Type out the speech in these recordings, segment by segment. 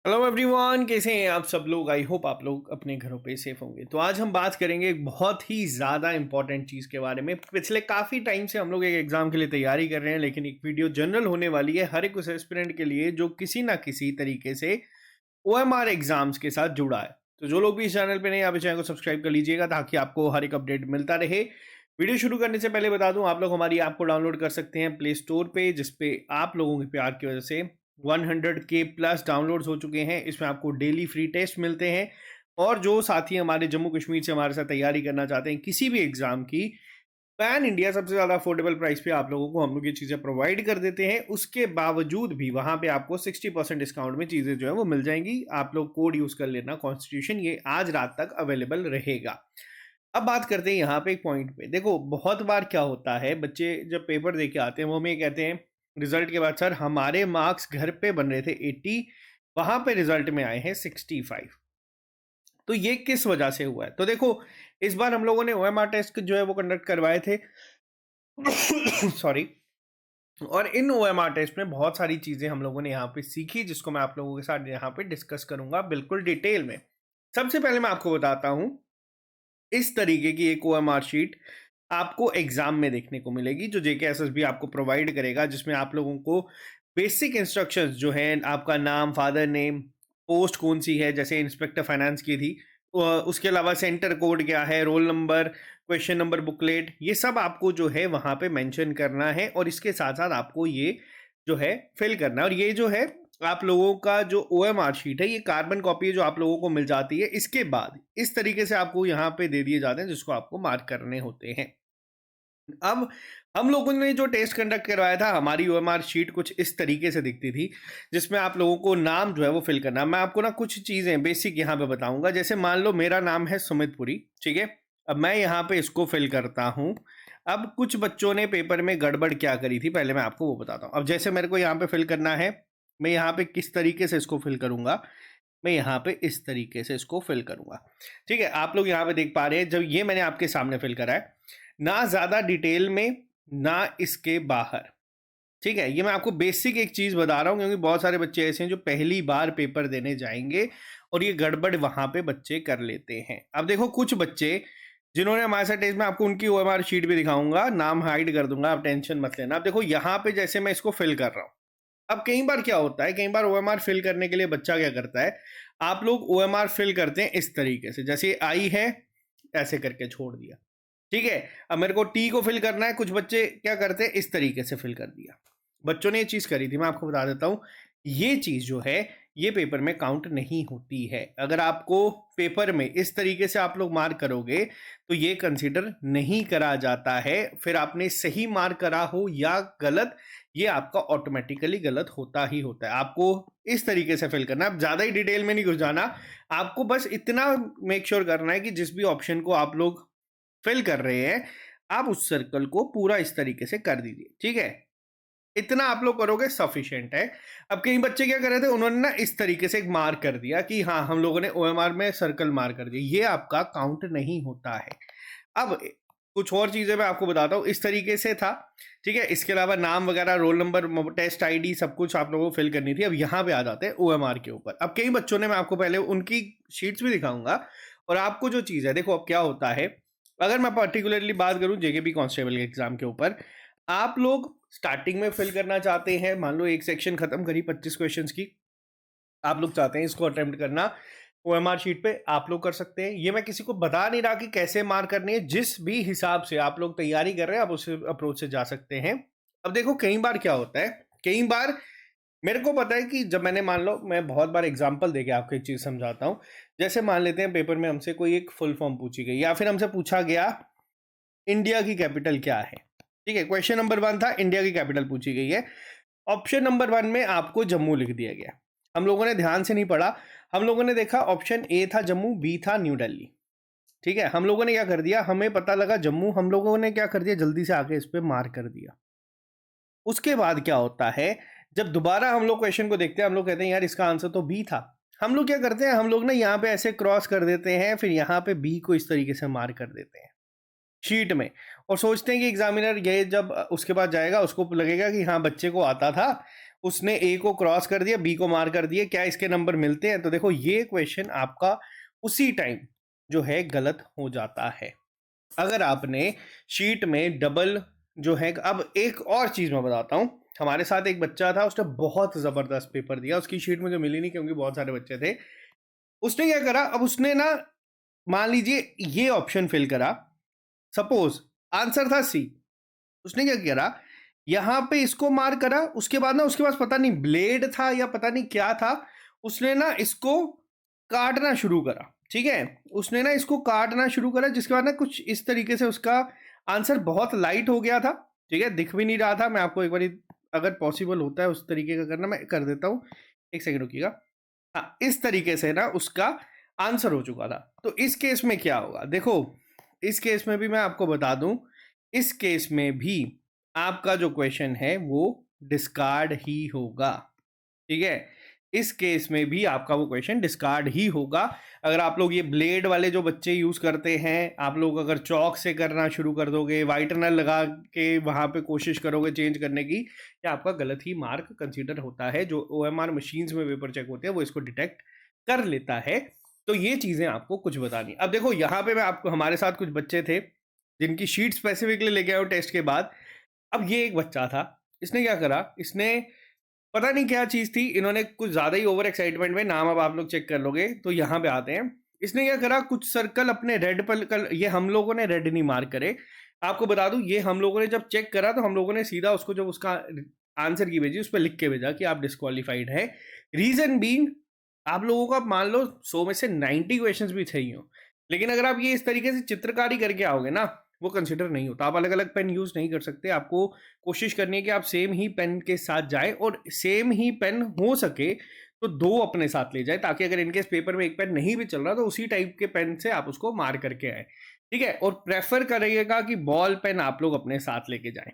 Hello everyone, कैसे हैं आप सब लोग। आई होप आप लोग अपने घरों पे सेफ होंगे। तो आज हम बात करेंगे एक बहुत ही ज़्यादा इंपॉर्टेंट चीज़ के बारे में। पिछले काफ़ी टाइम से हम लोग एक एग्ज़ाम के लिए तैयारी कर रहे हैं, लेकिन एक वीडियो जनरल होने वाली है हर एक उस एस्पिरेंट के लिए जो किसी ना किसी तरीके से ओएमआर एग्ज़ाम्स के साथ जुड़ा है। तो जो लोग भी इस चैनल पे नहीं, आप इस चैनल को सब्सक्राइब कर लीजिएगा ताकि आपको हर एक अपडेट मिलता रहे। वीडियो शुरू करने से पहले बता दूं, आप लोग हमारी ऐप को डाउनलोड कर सकते हैं प्ले स्टोर पे, जिसपे आप लोगों के प्यार की वजह से 100K प्लस डाउनलोड्स हो चुके हैं। इसमें आपको डेली फ्री टेस्ट मिलते हैं, और जो साथी हमारे जम्मू कश्मीर से हमारे साथ तैयारी करना चाहते हैं किसी भी एग्जाम की, पैन इंडिया सबसे ज़्यादा अफोर्डेबल प्राइस पे आप लोगों को हम लोग ये चीज़ें प्रोवाइड कर देते हैं। उसके बावजूद भी वहाँ पे आपको 60% डिस्काउंट में चीज़ें जो है वो मिल जाएंगी। आप लोग कोड यूज़ कर लेना कॉन्स्टिट्यूशन, ये आज रात तक अवेलेबल रहेगा। अब बात करते हैं यहाँ पे एक पॉइंट पे। देखो, बहुत बार क्या होता है, बच्चे जब पेपर दे के आते हैं वो हमें ये कहते हैं रिजल्ट के बाद, सर हमारे मार्क्स घर पे बन रहे थे 80, वहां पे रिजल्ट में आए हैं 65। तो ये किस वजह से हुआ है? तो देखो, इस बार हम लोगों ने ओएमआर टेस्ट जो है वो कंडक्ट करवाए थे सॉरी। और इन ओएमआर टेस्ट में बहुत सारी चीजें हम लोगों ने यहाँ पे सीखी, जिसको मैं आप लोगों के साथ यहाँ पे डिस्कस करूंगा बिल्कुल डिटेल में। सबसे पहले मैं आपको बताता हूँ, इस तरीके की एक ओएमआर शीट आपको एग्जाम में देखने को मिलेगी जो जेके एसएसबी आपको प्रोवाइड करेगा, जिसमें आप लोगों को बेसिक इंस्ट्रक्शंस जो है, आपका नाम, फादर नेम, पोस्ट कौन सी है, जैसे इंस्पेक्टर फाइनेंस की थी, उसके अलावा सेंटर कोड क्या है, roll number, question number, booklet, ये सब आपको जो है वहां पे मेंशन करना है। और इसके साथ साथ आपको ये जो है फिल करना है। और ये जो है आप लोगों का जो ओएमआर शीट है, ये कार्बन कॉपी है जो आप लोगों को मिल जाती है। इसके बाद इस तरीके से आपको यहाँ पे दे दिए जाते हैं, जिसको आपको मार्क करने होते हैं। अब हम लोगों ने जो टेस्ट कंडक्ट करवाया था, हमारी ओएमआर शीट कुछ इस तरीके से दिखती थी, जिसमें आप लोगों को नाम जो है वो फिल करना। मैं आपको ना कुछ चीज़ें बेसिक यहाँ पे बताऊंगा। जैसे मान लो मेरा नाम है सुमितपुरी, ठीक है। अब मैं यहाँ पे इसको फिल करता हूँ। अब कुछ बच्चों ने पेपर में गड़बड़ क्या करी थी, पहले मैं आपको वो बताता हूँ। अब जैसे मेरे को यहाँ पे फिल करना है, मैं यहाँ पे किस तरीके से इसको फिल करूंगा, मैं यहाँ पे इस तरीके से इसको फिल करूंगा, ठीक है। आप लोग यहाँ पे देख पा रहे हैं, जब ये मैंने आपके सामने फिल करा है, ना ज़्यादा डिटेल में ना इसके बाहर, ठीक है। ये मैं आपको बेसिक एक चीज़ बता रहा हूँ, क्योंकि बहुत सारे बच्चे ऐसे हैं जो पहली बार पेपर देने जाएंगे और ये गड़बड़ वहाँ पे बच्चे कर लेते हैं। अब देखो, कुछ बच्चे जिन्होंने हमारे साथ टेस्ट में, आपको उनकी ओएमआर शीट भी दिखाऊंगा, नाम हाइड कर दूंगा, आप टेंशन मत लेना। अब देखो यहाँ पे जैसे मैं इसको फिल कर रहा हूँ। अब कई बार क्या होता है, कई बार ओएमआर फिल करने के लिए बच्चा क्या करता है, आप लोग ओएमआर फिल करते हैं इस तरीके से, जैसे आई है ऐसे करके छोड़ दिया, ठीक है। अब मेरे को टी को फिल करना है, कुछ बच्चे क्या करते हैं इस तरीके से फिल कर दिया। बच्चों ने ये चीज करी थी, मैं आपको बता देता हूं, ये चीज जो है ये पेपर में काउंट नहीं होती है। अगर आपको पेपर में इस तरीके से आप लोग मार्क करोगे तो ये कंसीडर नहीं करा जाता है। फिर आपने सही मार्क करा हो या गलत, ये आपका ऑटोमेटिकली गलत होता ही होता है। आपको इस तरीके से फिल करना, अब ज्यादा ही डिटेल में नहीं घुस जाना, आपको बस इतना मेक श्योर करना है कि जिस भी ऑप्शन को आप लोग फिल कर रहे हैं, आप उस सर्कल को पूरा इस तरीके से कर दीजिए, ठीक है। इतना आप लोग करोगे सफिशिएंट है। अब कई बच्चे क्या कर रहे थे, उन्होंने ना इस तरीके से एक मार्क कर दिया कि हाँ हम लोगों ने ओएमआर में सर्कल मार्क कर दिया, ये आपका काउंट नहीं होता है। अब कुछ और चीजें मैं आपको बताता हूँ, इस तरीके से था, ठीक है। इसके अलावा नाम वगैरह, रोल नंबर, टेस्ट आईडी, सब कुछ आप लोगों को फिल करनी थी। अब यहाँ पे आ जाते हैं ओएमआर के ऊपर। अब कई बच्चों ने, मैं आपको पहले उनकी शीट्स भी दिखाऊंगा। और आपको जो चीज़ है, देखो अब क्या होता है, अगर मैं पर्टिकुलरली बात करूं जेकेपी कांस्टेबल के एग्जाम के ऊपर, आप लोग स्टार्टिंग में फिल करना चाहते हैं, मान लो एक सेक्शन खत्म करी 25 क्वेश्चंस की, आप लोग चाहते हैं इसको अटेम्प्ट करना ओएमआर शीट पे, आप लोग कर सकते हैं। ये मैं किसी को बता नहीं रहा कि कैसे मार्क करनी है, जिस भी हिसाब से आप लोग तैयारी कर रहे हैं आप उस अप्रोच से जा सकते हैं। अब देखो, कई बार क्या होता है, कई बार मेरे को पता है कि जब मैंने, मान लो मैं बहुत बार एग्जांपल देके आपको एक चीज समझाता हूँ। जैसे मान लेते हैं पेपर में हमसे कोई एक फुल फॉर्म पूछी गई, या फिर हमसे पूछा गया इंडिया की कैपिटल क्या है, ठीक है। क्वेश्चन नंबर 1 था, इंडिया की कैपिटल पूछी गई है। ऑप्शन नंबर 1 में आपको जम्मू लिख दिया गया। हम लोगों ने ध्यान से नहीं पढ़ा, हम लोगों ने देखा ऑप्शन ए था जम्मू, बी था न्यू दिल्ली, ठीक है। हम लोगों ने क्या कर दिया, हमें पता लगा जम्मू, हम लोगों ने क्या कर दिया, जल्दी से आके इस पे मार्क कर दिया। उसके बाद क्या होता है, जब दोबारा हम लोग क्वेश्चन को देखते हैं, हम लोग कहते हैं यार इसका आंसर तो बी था। हम लोग क्या करते हैं, हम लोग ना यहाँ पे ऐसे क्रॉस कर देते हैं, फिर यहाँ पे बी को इस तरीके से मार्क कर देते हैं शीट में, और सोचते हैं कि एग्जामिनर ये जब उसके पास जाएगा उसको लगेगा कि हाँ बच्चे को आता था, उसने ए को क्रॉस कर दिया, बी को मार कर दिया, क्या इसके नंबर मिलते हैं? तो देखो ये क्वेश्चन आपका उसी टाइम जो है गलत हो जाता है। अगर आपने शीट में डबल जो है, अब एक और चीज मैं बताता हूं, हमारे साथ एक बच्चा था, उसने बहुत जबरदस्त पेपर दिया, उसकी शीट मुझे मिली नहीं क्योंकि बहुत सारे बच्चे थे। उसने क्या करा, अब उसने ना मान लीजिए ये ऑप्शन फिल करा, सपोज आंसर था सी, उसने क्या करा यहां पे इसको मार करा, उसके बाद ना उसके पास पता नहीं ब्लेड था या पता नहीं क्या था, उसने ना इसको काटना शुरू करा। ठीक है, उसने ना इसको काटना शुरू करा, जिसके बाद ना कुछ इस तरीके से उसका आंसर बहुत लाइट हो गया था। ठीक है, दिख भी नहीं रहा था। मैं आपको एक बार अगर पॉसिबल होता है उस तरीके का करना, मैं कर देता हूँ, एक सेकंड रुकिएगा। हाँ, इस तरीके से ना उसका आंसर हो चुका था। तो इस केस में क्या होगा, देखो इस केस में भी मैं आपको बता दूं, इस केस में भी आपका जो क्वेश्चन है वो डिस्कार्ड ही होगा। ठीक है, इस केस में भी आपका वो क्वेश्चन डिस्कार्ड ही होगा। अगर आप लोग ये ब्लेड वाले जो बच्चे यूज करते हैं, आप लोग अगर चौक से करना शुरू कर दोगे, वाइटनर लगा के वहां पे कोशिश करोगे चेंज करने की, या आपका गलत ही मार्क कंसीडर होता है। जो ओएमआर मशीन्स में पेपर चेक होते हैं वो इसको डिटेक्ट कर लेता है। तो ये चीजें आपको कुछ बतानी। अब देखो यहाँ पे मैं आपको, हमारे साथ कुछ बच्चे थे जिनकी शीट स्पेसिफिकली लेके आए टेस्ट के बाद। अब ये एक बच्चा था, इसने क्या करा, इसने पता नहीं क्या चीज थी, इन्होंने कुछ ज्यादा ही ओवर एक्साइटमेंट में, नाम अब आप लोग चेक कर लोगे तो यहाँ पे आते हैं, इसने क्या करा कुछ सर्कल अपने रेड पर, ये हम लोगों ने रेड नहीं मार्क करे, आपको बता दूं, ये हम लोगों ने जब चेक करा तो हम लोगों ने सीधा उसको जब उसका आंसर की भेजी उस पर लिख के भेजा कि आप डिस्क्वालीफाइड है। रीजन बीइंग, आप लोगों का मान लो 100 में से 90 क्वेश्चंस भी सही हो, लेकिन अगर आप ये इस तरीके से चित्रकारी करके आओगे ना, वो कंसिडर नहीं होता। आप अलग अलग पेन यूज नहीं कर सकते, आपको कोशिश करनी है कि आप सेम ही पेन के साथ जाए, और सेम ही पेन हो सके तो दो अपने साथ ले जाए, ताकि अगर इनकेस पेपर में एक पेन नहीं भी चल रहा तो उसी टाइप के पेन से आप उसको मार करके आए। ठीक है, और प्रेफर करिएगा कि बॉल पेन आप लोग अपने साथ लेके जाएं।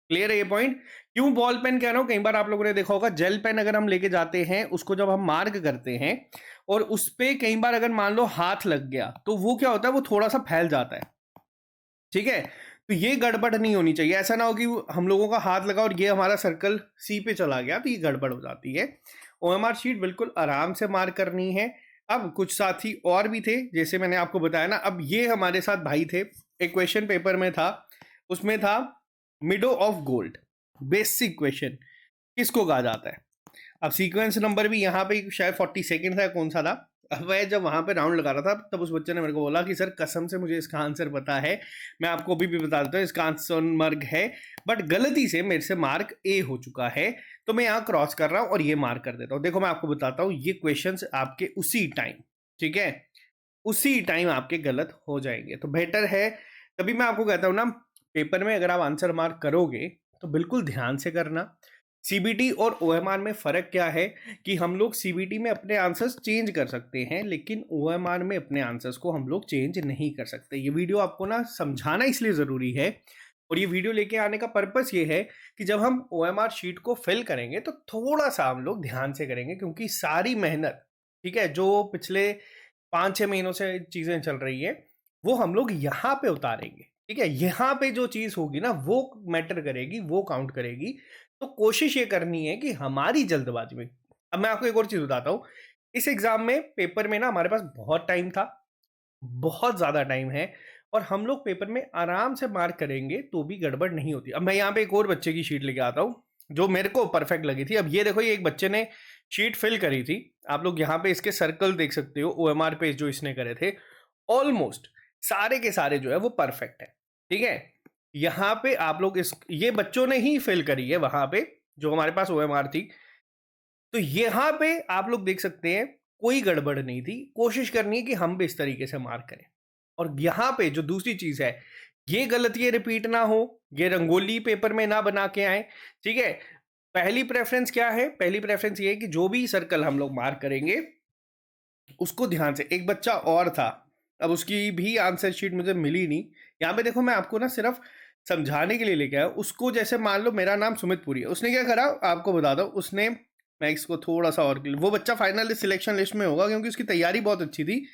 क्लियर है ये पॉइंट? क्यों बॉल पेन कह रहा हूं, कई बार आप लोगों ने देखा होगा जेल पेन अगर हम लेके जाते हैं, उसको जब हम मार्क करते हैं और उस पे कई बार अगर मान लो हाथ लग गया तो वो क्या होता है, वो थोड़ा सा फैल जाता है। ठीक है, तो ये गड़बड़ नहीं होनी चाहिए। ऐसा ना हो कि हम लोगों का हाथ लगा और ये हमारा सर्कल सी पे चला गया, तो ये गड़बड़ हो जाती है। ओएमआर शीट बिल्कुल आराम से मार्क करनी है। अब कुछ साथी और भी थे, जैसे मैंने आपको बताया ना, अब ये हमारे साथ भाई थे, एक क्वेश्चन पेपर में था, उसमें था मिडो ऑफ गोल्ड, बेसिक क्वेश्चन किसको कहा जाता है। अब सीक्वेंस नंबर भी यहाँ पे शायद 42 था, कौन सा था। अब वह जब वहां पे राउंड लगा रहा था तब उस बच्चे ने मेरे को बोला कि सर कसम से मुझे इसका आंसर पता है, मैं आपको अभी भी बता देता हूँ, इसका आंसर मर्ग है, बट गलती से मेरे से मार्क ए हो चुका है, तो मैं यहाँ क्रॉस कर रहा हूँ और ये मार्क कर देता हूँ। देखो मैं आपको बताता हूँ, ये क्वेश्चंस आपके उसी टाइम, ठीक है, उसी टाइम आपके गलत हो जाएंगे। तो बेटर है, तभी मैं आपको कहता हूँ ना, पेपर में अगर आप आंसर मार्क करोगे तो बिल्कुल ध्यान से करना। सीबीटी और ओएमआर में फर्क क्या है कि हम लोग सीबीटी में अपने आंसर्स चेंज कर सकते हैं, लेकिन ओएमआर में अपने आंसर्स को हम लोग चेंज नहीं कर सकते। ये वीडियो आपको ना समझाना इसलिए ज़रूरी है, और ये वीडियो लेके आने का पर्पस ये है कि जब हम ओएमआर शीट को फिल करेंगे तो थोड़ा सा हम लोग ध्यान से करेंगे, क्योंकि सारी मेहनत, ठीक है, जो पिछले 5-6 महीनों से चीज़ें चल रही है वो हम लोग यहाँ पे उतारेंगे। ठीक है, यहाँ पे जो चीज़ होगी ना वो मैटर करेगी, वो काउंट करेगी। तो कोशिश ये करनी है कि हमारी जल्दबाजी में, अब मैं आपको एक और चीज़ बताता हूँ, इस एग्जाम में पेपर में ना हमारे पास बहुत टाइम था, बहुत ज़्यादा टाइम है, और हम लोग पेपर में आराम से मार्क करेंगे तो भी गड़बड़ नहीं होती। अब मैं यहाँ पे एक और बच्चे की शीट लेके आता हूँ जो मेरे को परफेक्ट लगी थी। अब ये देखो, ये एक बच्चे ने शीट फिल करी थी, आप लोग यहाँ पे इसके सर्कल देख सकते हो, ओएमआर पे जो इसने करे थे ऑलमोस्ट सारे के सारे जो है वो परफेक्ट है। ठीक है, यहाँ पे आप लोग इस, ये बच्चों ने ही फिल करी है वहां पे जो हमारे पास ओएमआर थी, तो यहाँ पे आप लोग देख सकते हैं कोई गड़बड़ नहीं थी। कोशिश करनी है कि हम भी इस तरीके से मार्क करें। और यहाँ पे जो दूसरी चीज है, ये गलतियां रिपीट ना हो, ये रंगोली पेपर में ना बना के आए। ठीक है, पहली प्रेफरेंस क्या है, पहली प्रेफरेंस ये है कि जो भी सर्कल हम लोग मार्क करेंगे उसको ध्यान से, एक बच्चा और था, अब उसकी भी आंसर शीट मुझे मिली नहीं। यहाँ पे देखो मैं आपको ना सिर्फ समझाने के लिए लेके आया, उसको जैसे मान लो मेरा नाम सुमित पुरी है, उसने क्या करा आपको बता दो, उसने, मैं इसको थोड़ा सा और, वो बच्चा फाइनल सिलेक्शन लिस्ट में होगा क्योंकि उसकी तैयारी बहुत अच्छी थी,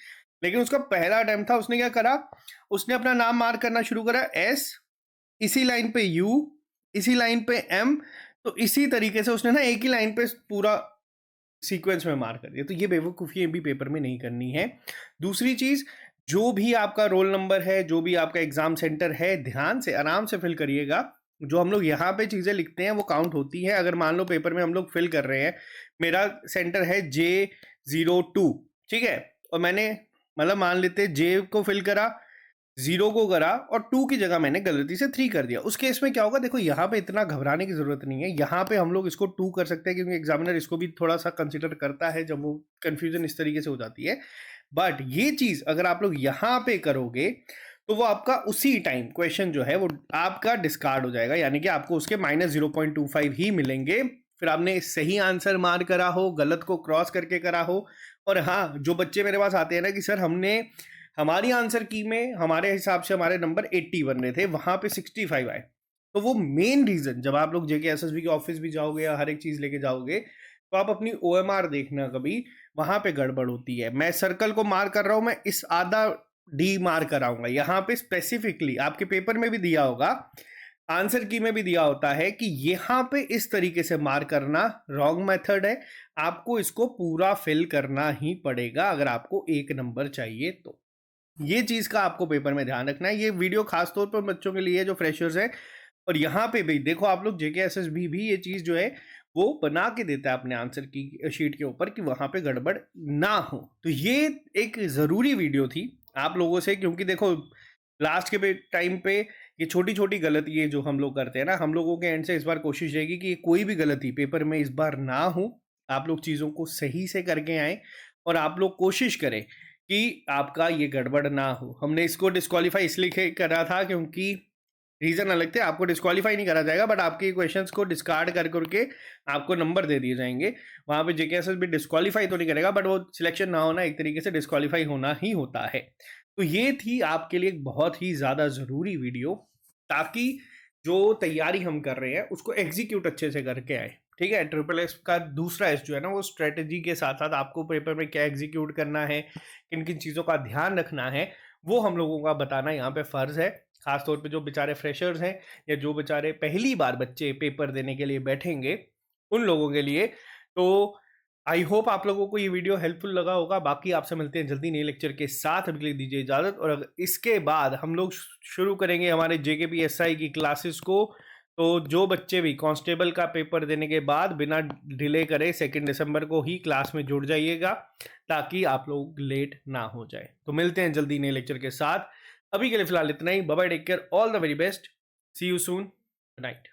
लेकिन उसका पहला अटेम्प्ट था। उसने क्या करा, उसने अपना नाम मार्क करना शुरू करा, एस, इसी लाइन पे यू, इसी लाइन पे एम, तो इसी तरीके से उसने ना एक ही लाइन पे पूरा सीक्वेंस में मार कर दिया। तो ये बेवकूफ़ी भी पेपर में नहीं करनी है। दूसरी चीज़, जो भी आपका रोल नंबर है, जो भी आपका एग्ज़ाम सेंटर है, ध्यान से आराम से फिल करिएगा। जो हम लोग यहाँ पे चीज़ें लिखते हैं वो काउंट होती है। अगर मान लो पेपर में हम लोग फिल कर रहे हैं, मेरा सेंटर है J02, ठीक है, और मैंने मतलब मान लेते हैं J को फिल करा, 0 को करा और 2 की जगह मैंने गलती से 3 कर दिया। उस केस में क्या होगा, देखो यहाँ पे इतना घबराने की ज़रूरत नहीं है। यहाँ पे हम लोग इसको 2 कर सकते हैं क्योंकि एग्जामिनर इसको भी थोड़ा सा कंसिडर करता है जब वो कन्फ्यूजन इस तरीके से हो जाती है। बट ये चीज़ अगर आप लोग यहाँ पे करोगे तो वो आपका उसी टाइम क्वेश्चन जो है वो आपका डिस्कार्ड हो जाएगा, यानी कि आपको उसके -0.25 ही मिलेंगे। फिर आपने सही आंसर मार करा हो, गलत को क्रॉस करके करा हो। और हाँ, जो बच्चे मेरे पास आते हैं ना कि सर हमने हमारी आंसर की में हमारे हिसाब से हमारे नंबर 80 बन रहे थे, वहां पे 65 आए। तो वो मेन रीजन, जब आप लोग जेके एसएसबी के ऑफिस भी जाओगे या हर एक चीज लेके जाओगे तो आप अपनी ओएमआर देखना, कभी वहां पे गड़बड़ होती है। मैं सर्कल को मार कर रहा हूं, मैं इस आधा डी मार कराऊंगा, यहाँ पे स्पेसिफिकली आपके पेपर में भी दिया होगा, आंसर की में भी दिया होता है कि यहाँ पे इस तरीके से मार करना रॉन्ग मेथड है। आपको इसको पूरा फिल करना ही पड़ेगा अगर आपको एक नंबर चाहिए तो। ये चीज़ का आपको पेपर में ध्यान रखना है। ये वीडियो खास तौर पर बच्चों के लिए जो फ्रेशर्स हैं। और यहाँ पे भी देखो आप लोग, जेके एसएसबी भी ये चीज़ जो है वो बना के देता है अपने आंसर की शीट के ऊपर कि वहाँ पे गड़बड़ ना हो। तो ये एक ज़रूरी वीडियो थी आप लोगों से, क्योंकि देखो लास्ट के टाइम पे ये छोटी छोटी गलतियाँ जो हम लोग करते हैं ना, हम लोगों के एंड से इस बार कोशिश रहेगी कि कोई भी गलती पेपर में इस बार ना हो। आप लोग चीज़ों को सही से करके आएँ और आप लोग कोशिश करें कि आपका ये गड़बड़ ना हो। हमने इसको डिस्क्वालीफाई इसलिए करा था क्योंकि रीज़न अलग थे। आपको डिस्क्वालीफाई नहीं करा जाएगा, बट आपके क्वेश्चंस को डिस्कार्ड कर करके आपको नंबर दे दिए जाएंगे। वहाँ पे जेकेएसएस भी डिस्क्वालीफाई तो नहीं करेगा, बट वो सिलेक्शन ना होना एक तरीके से डिस्क्वालीफाई होना ही होता है। तो ये थी आपके लिए एक बहुत ही ज़्यादा ज़रूरी वीडियो, ताकि जो तैयारी हम कर रहे हैं उसको एग्जीक्यूट अच्छे से करके आए। ठीक है, ट्रिपल एस का दूसरा एस जो है ना, वो स्ट्रेटेजी के साथ साथ आपको पेपर में क्या एग्जीक्यूट करना है, किन किन चीज़ों का ध्यान रखना है, वो हम लोगों का बताना यहाँ पे फ़र्ज़ है। खास तौर पे जो बेचारे फ्रेशर्स हैं या जो बेचारे पहली बार बच्चे पेपर देने के लिए बैठेंगे, उन लोगों के लिए। तो आई होप आप लोगों को ये वीडियो हेल्पफुल लगा होगा। बाकी आपसे मिलते हैं जल्दी नए लेक्चर के साथ। अभी के लिए दीजिए इजाज़त। और अगर इसके बाद हम लोग शुरू करेंगे हमारे जेकेपीएसआई की क्लासेस को, तो जो बच्चे भी कांस्टेबल का पेपर देने के बाद बिना डिले करे 2 दिसंबर को ही क्लास में जुड़ जाइएगा, ताकि आप लोग लेट ना हो जाए। तो मिलते हैं जल्दी नए लेक्चर के साथ। अभी के लिए फिलहाल इतना ही। Bye bye, take care, all the very best, see you soon, good night.